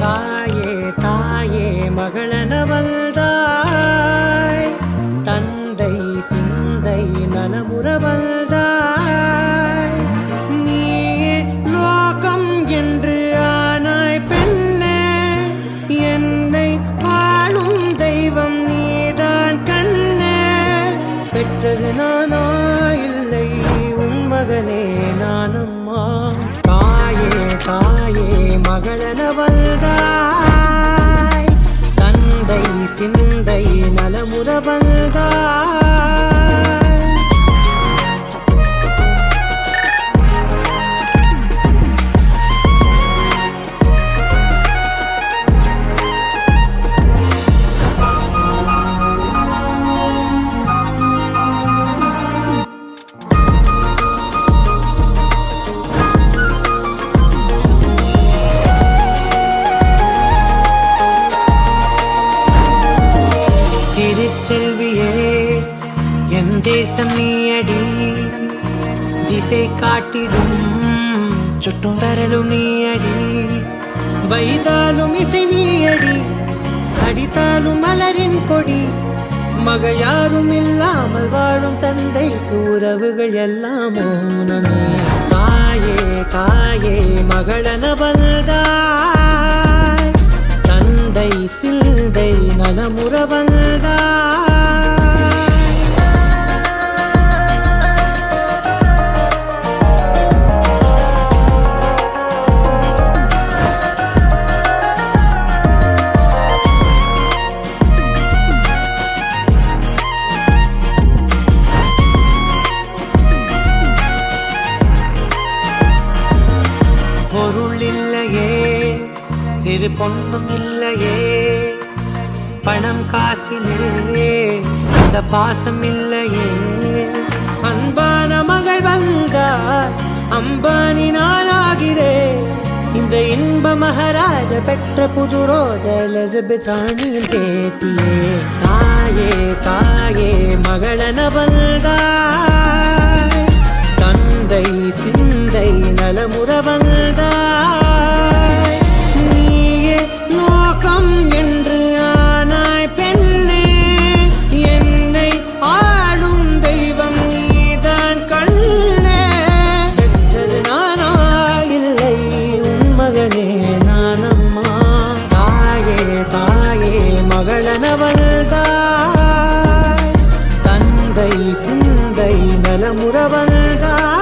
தாயே தாயே மகளனவள்தாய், தந்தை சிந்தை நலமுறவள்தாய். நீயே லோகம் என்று ஆனாய் பெண்ணே, என்னை ஆளும் தெய்வம் நீதான் கண்ணே. பெற்றது நானா இல்லை உன் மகனே நானம்மா. தாயே தாயே மகளனவள்தாய், தந்தை சிந்தை நலமுறவள்தாய். திருச்செல்வியே என் தேசம் நீயடி, திசை காட்டிடும் சுட்டும் வரலும் நீயடி. வைதாலும் இசை நீயடி, அடித்தாலும் மலரின் கொடி. மகள் யாரும் இல்லாமல் வாழும் தந்தைக்கு உறவுகள் எல்லாம் மௌனமே. தாயே தாயே மகளனவள்தாய், தந்தை சிந்தை நலமுறவள்தாய். பொருள் இல்லையே, சிறு பொண்ணும் இல்லையே, பணம் காசிலே இந்த பாசம் இல்லையே. அன்பான மகள் வந்தார், அம்பானி நானாகிறேன். இந்த இன்ப மகாராஜ பெற்ற புது ரோஜ எலிசபெத் ராணியின் பேத்தியே. தாயே தாயே மகளனவள்தாய், தந்தை சிந்தை நலமுறவள்தாய். நீயே லோகம் என்று ஆனாய் பெண்ணே, என்னை ஆளும் தெய்வம் நீதான் கண்ணே. பெற்றது நானா இல்லை உன் மகனே நானம்மா. தாயே தாயே மகளனவள்தாய், தந்தை சிந்தை நலமுறவள்தாய்.